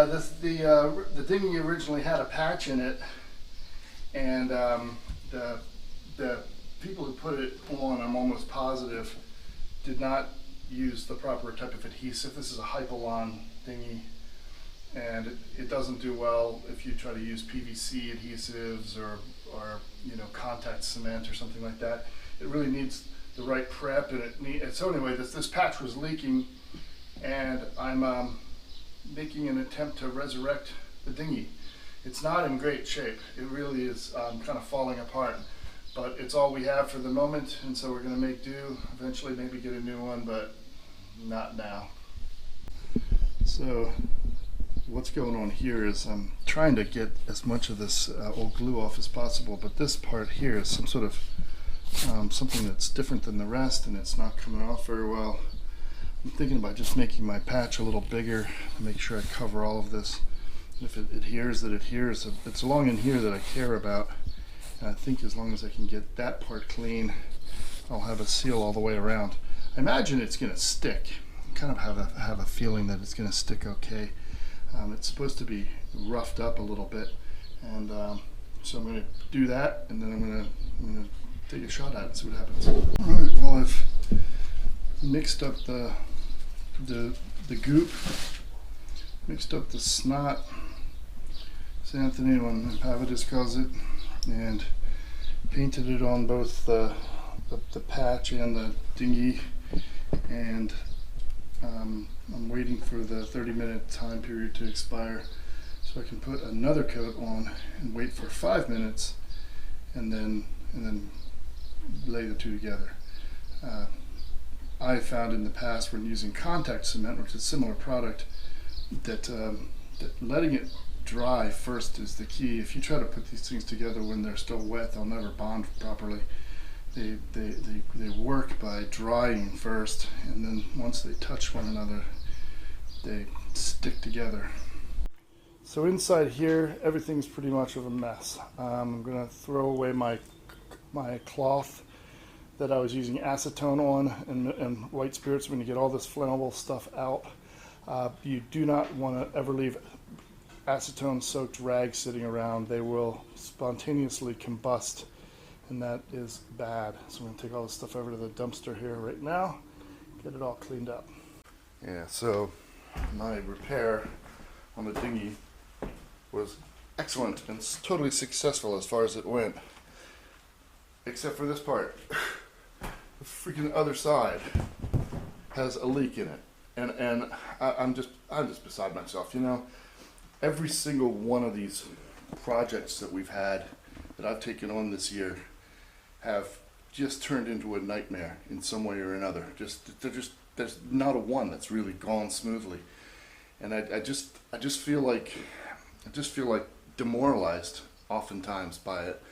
the dinghy originally had a patch in it, and the people who put it on, I'm almost positive, did not use the proper type of adhesive. This is a Hypalon dinghy, and it doesn't do well if you try to use PVC adhesives or contact cement or something like that. It really needs the right prep, and so anyway, this patch was leaking, and I'm making an attempt to resurrect the dinghy. It's not in great shape. It really is kind of falling apart, but it's all we have for the moment, and so we're going to make do. Eventually maybe get a new one, but not now. So what's going on here is I'm trying to get as much of this old glue off as possible, but this part here is some sort of something that's different than the rest, and it's not coming off very well. I'm thinking about just making my patch a little bigger to make sure I cover all of this. And if it adheres, that adheres. It's along in here that I care about, and I think as long as I can get that part clean, I'll have a seal all the way around. I imagine it's going to stick. I kind of have a feeling that it's going to stick okay. It's supposed to be roughed up a little bit, and so I'm going to do that, and then I'm going to take a shot at it and see what happens. All right. Well, I've mixed up the goop, mixed up the snot, as Anthony and Pavidus calls it, and painted it on both the patch and the dinghy, and I'm waiting for the 30-minute time period to expire so I can put another coat on and wait for 5 minutes, and then lay the two together. I found in the past when using contact cement, which is a similar product, that letting it dry first is the key. If you try to put these things together when they're still wet, they'll never bond properly. They work by drying first, and then once they touch one another, they stick together. So inside here, everything's pretty much of a mess. I'm gonna throw away my cloth that I was using acetone on and white spirits. I'm going to get all this flammable stuff out. You do not want to ever leave acetone soaked rags sitting around. They will spontaneously combust, and that is bad. So I'm going to take all this stuff over to the dumpster here right now, get it all cleaned up. Yeah, so my repair on the dinghy was excellent and totally successful as far as it went, except for this part. The freaking other side has a leak in it, and I'm just beside myself. Every single one of these projects that we've had that I've taken on this year have just turned into a nightmare in some way or another. There's not a one that's really gone smoothly, and I just feel like demoralized oftentimes by it.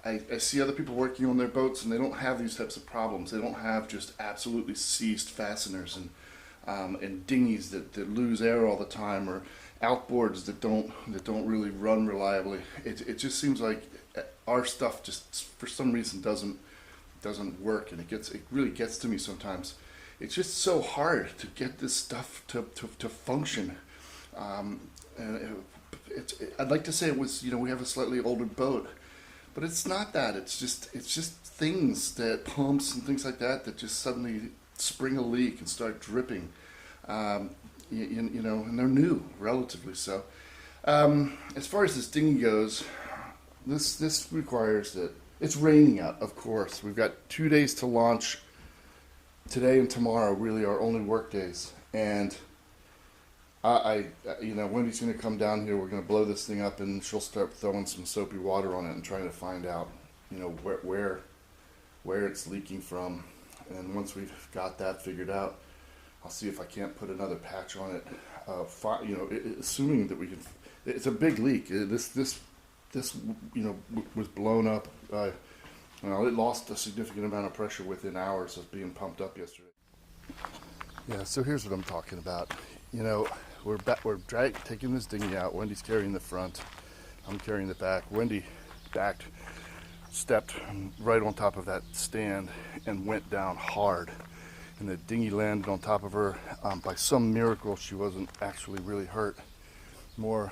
I see other people working on their boats, and they don't have these types of problems. They don't have just absolutely seized fasteners and dinghies that lose air all the time, or outboards that don't really run reliably. It just seems like our stuff just for some reason doesn't work, and it really gets to me sometimes. It's just so hard to get this stuff to function. And I'd like to say it was, we have a slightly older boat, but it's not that. It's just things, that pumps and things like that just suddenly spring a leak and start dripping. And they're new, relatively so. As far as this dinghy goes, this requires that it's raining out. Of course, we've got 2 days to launch. Today and tomorrow really are only work days, and Wendy's going to come down here. We're going to blow this thing up, and she'll start throwing some soapy water on it and trying to find out, where it's leaking from. And once we've got that figured out, I'll see if I can't put another patch on it. Assuming that we can. It's a big leak. This was blown up. It lost a significant amount of pressure within hours of being pumped up yesterday. Yeah. So here's what I'm talking about. We're taking this dinghy out. Wendy's carrying the front. I'm carrying the back. Wendy stepped right on top of that stand and went down hard. And the dinghy landed on top of her. By some miracle, she wasn't actually really hurt. more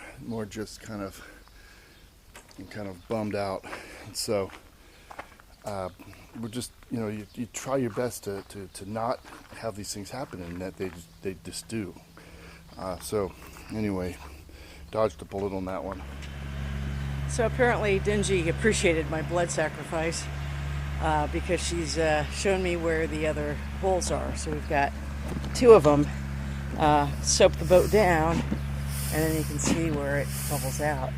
just kind of bummed out. And so we're just, you try your best to not have these things happen, and that they just do. So anyway, dodged a bullet on that one. So apparently Dingy appreciated my blood sacrifice because she's shown me where the other holes are. So we've got 2 of them. Soap the boat down, and then you can see where it bubbles out.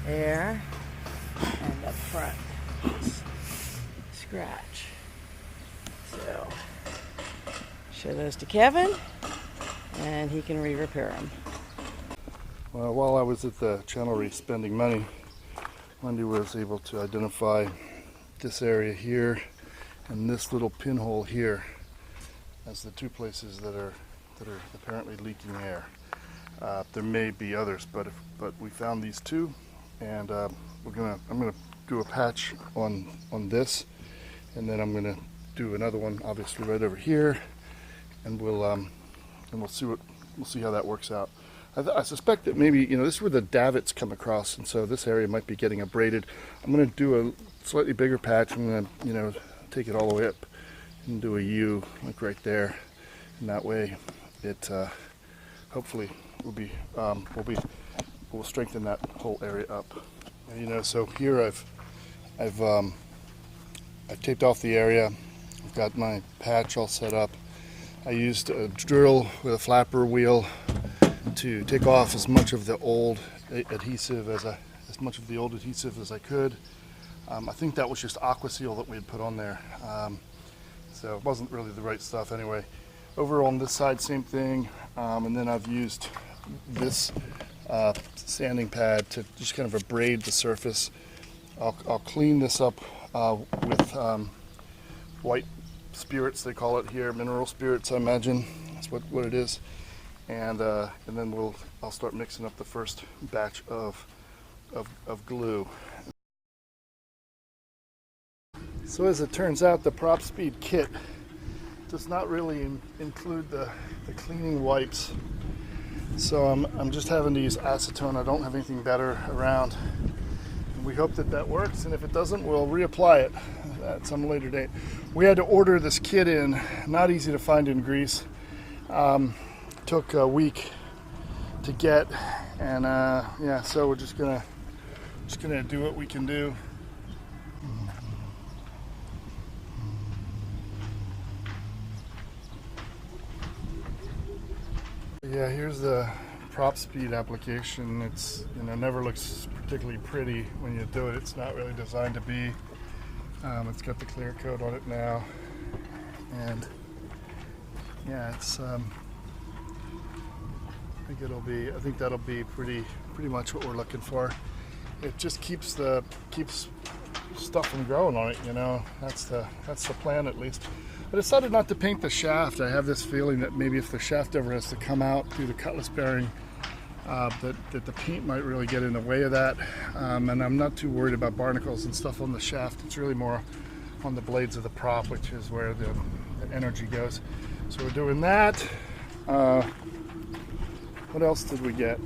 There, and up front, scratch. So, show those to Kevin, and he can re-repair them. Well, while I was at the channelry spending money, Wendy was able to identify this area here and this little pinhole here as the 2 places that are apparently leaking air. There may be others, but we found these 2, and I'm gonna do a patch on this, and then I'm gonna do another one, obviously right over here, and we'll see how that works out. I suspect that maybe, this is where the davits come across, and so this area might be getting abraded. I'm gonna do a slightly bigger patch. I'm gonna take it all the way up and do a U like right there, and that way it hopefully will strengthen that whole area up. And, so here I've taped off the area. I've got my patch all set up. I used a drill with a flapper wheel to take off as much of the old adhesive as I could. I think that was just aqua seal that we had put on there, so it wasn't really the right stuff anyway. Over on this side, same thing, and then I've used this sanding pad to just kind of abrade the surface. I'll clean this up with white spirits, they call it here, mineral spirits, I imagine that's what it is. And then I'll start mixing up the first batch of glue. So as it turns out, the Prop Speed kit does not really include the cleaning wipes. So I'm just having to use acetone. I don't have anything better around. And we hope that works, and if it doesn't, we'll reapply it at some later date. We had to order this kit in, not easy to find in Greece. Took a week to get, and so we're just gonna do what we can do. Yeah, here's the Prop Speed application. It's never looks particularly pretty when you do it. It's not really designed to be. It's got the clear coat on it now, and yeah, it's I think that'll be pretty much what we're looking for. It just keeps stuff from growing on it, That's the plan, at least. I decided not to paint the shaft. I have this feeling that maybe if the shaft ever has to come out through the cutlass bearing, that the paint might really get in the way of that. And I'm not too worried about barnacles and stuff on the shaft. It's really more on the blades of the prop, which is where the energy goes. So we're doing that. What else did we get?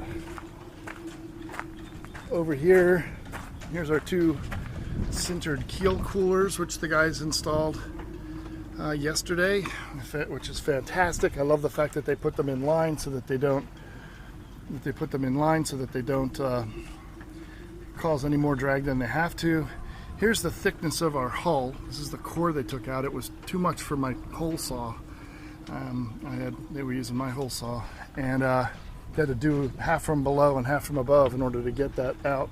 Over here's our 2 sintered keel coolers, which the guys installed yesterday, which is fantastic. I love the fact that they put them in line so that they don't cause any more drag than they have to. Here's the thickness of our hull. This is the core they took out. It was too much for my hole saw. They were using my hole saw, and had to do half from below and half from above in order to get that out.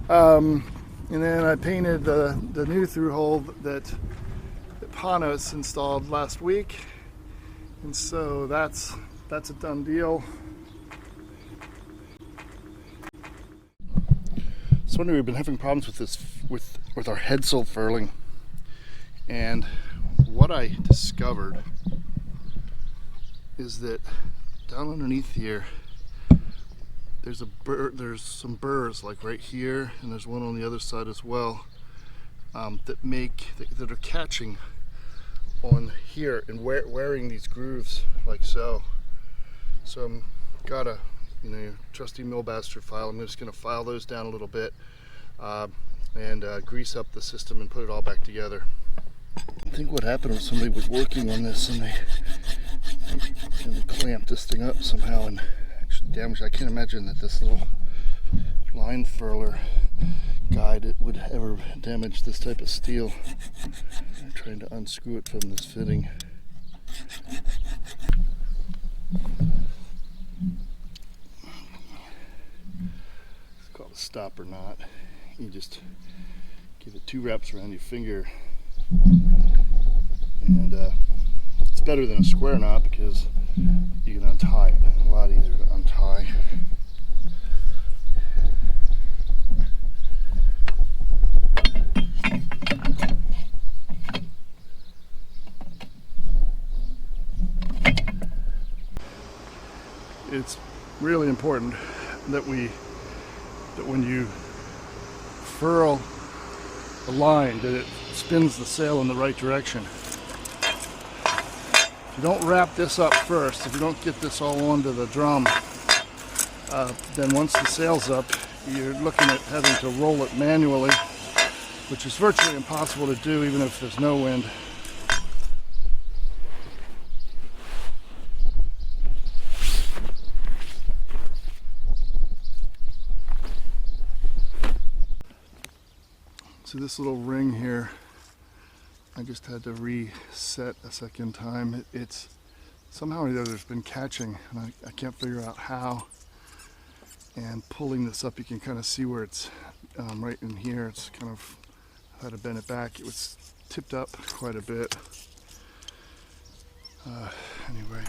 And then I painted the new through hole that Panos installed last week, and so that's a done deal. So anyway, we've been having problems with this with our headsail furling, and what I discovered is that down underneath here there's some burrs, like right here, and there's one on the other side as well, that are catching on here and wearing these grooves like so. So I'm gotta your trusty Millbastard file. I'm just going to file those down a little bit and grease up the system and put it all back together. I think what happened was somebody was working on this and they clamped this thing up somehow and actually damaged. I can't imagine that this little line furler guide would ever damage this type of steel. I'm trying to unscrew it from this fitting. It's called a stopper knot. You just give it 2 wraps around your finger, and it's better than a square knot because you can untie it. A lot easier to untie. It's really important that when you furl a line, that it spins the sail in the right direction. If you don't wrap this up first, if you don't get this all onto the drum, then once the sail's up, you're looking at having to roll it manually, which is virtually impossible to do even if there's no wind. So this little ring here, I just had to reset a second time. It's somehow or the other it's been catching, and I can't figure out how. And pulling this up, you can kind of see where it's right in here. It's kind of had to bend it back. It was tipped up quite a bit. Anyway.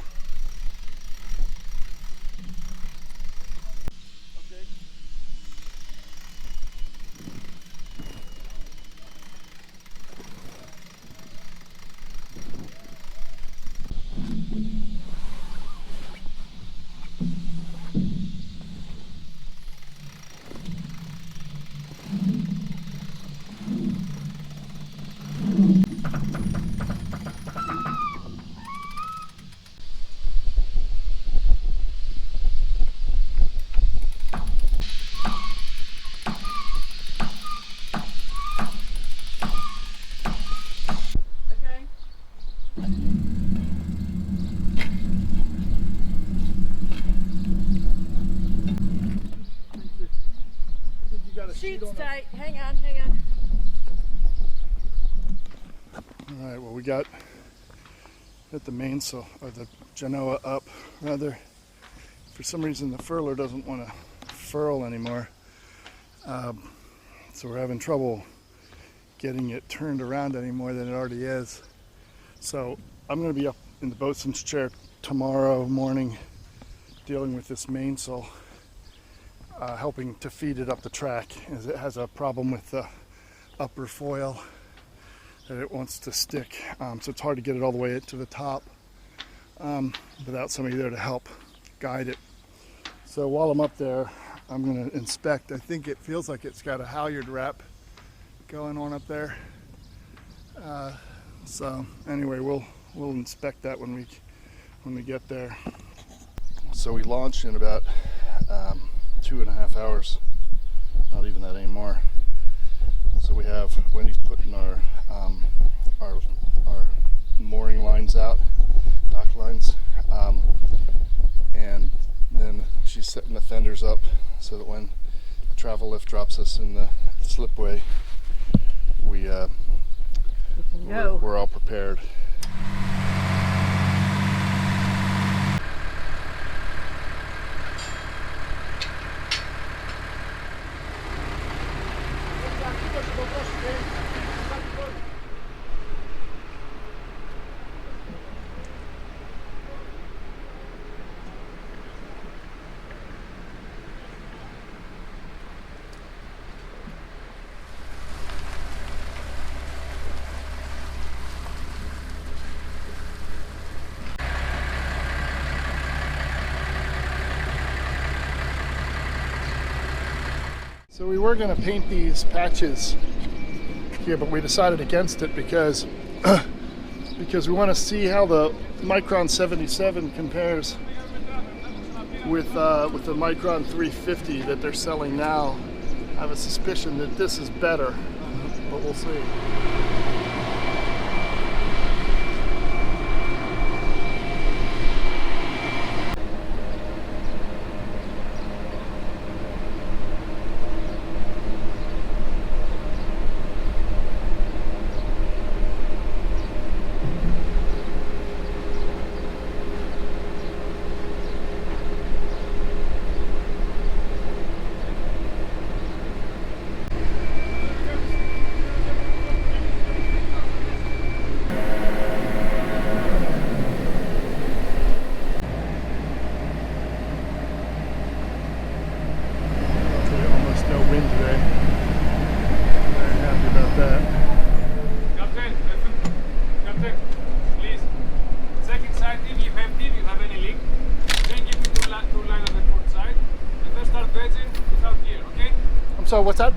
Sheet's tight. Hang on, hang on. All right, well, we got the mainsail, or the Genoa up, rather. For some reason, the furler doesn't want to furl anymore. So we're having trouble getting it turned around any more than it already is. So I'm going to be up in the boatswain's chair tomorrow morning dealing with this mainsail. Helping to feed it up the track, as it has a problem with the upper foil that it wants to stick, so it's hard to get it all the way to the top without somebody there to help guide it. So while I'm up there, I'm going to inspect. I think it feels like it's got a halyard wrap going on up there. So anyway, we'll inspect that when we get there. So we launched in about 2.5 hours, not even that anymore. So we have Wendy's putting our mooring lines out, dock lines, and then she's setting the fenders up so that when the travel lift drops us in the slipway, we're all prepared. So we were going to paint these patches here, but we decided against it because we want to see how the Micron 77 compares with the Micron 350 that they're selling now. I have a suspicion that this is better, but we'll see. So what's that?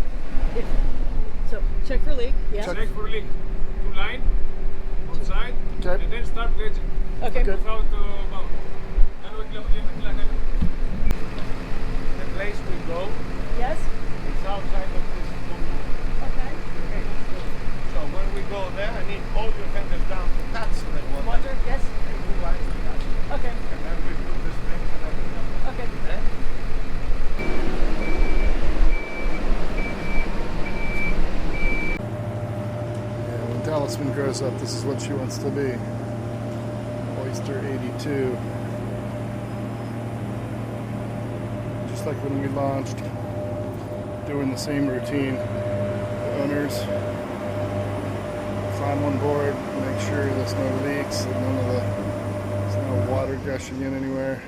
So check for leak. Yeah. Check for leak. To line, outside, Okay. and then start dredging. Okay. Good. Without bound. The place we go Yes. is outside of this room. Okay. Okay. So when we go there, I need all your fingers down to touch the water. Water. Yes. And 2 lines to touch. Okay. And then we put the strings and everything. Okay. Okay? When Talisman grows up, this is what she wants to be. Oyster 82. Just like when we launched, doing the same routine. The owners climb on board, make sure there's no leaks, and there's no water gushing in anywhere.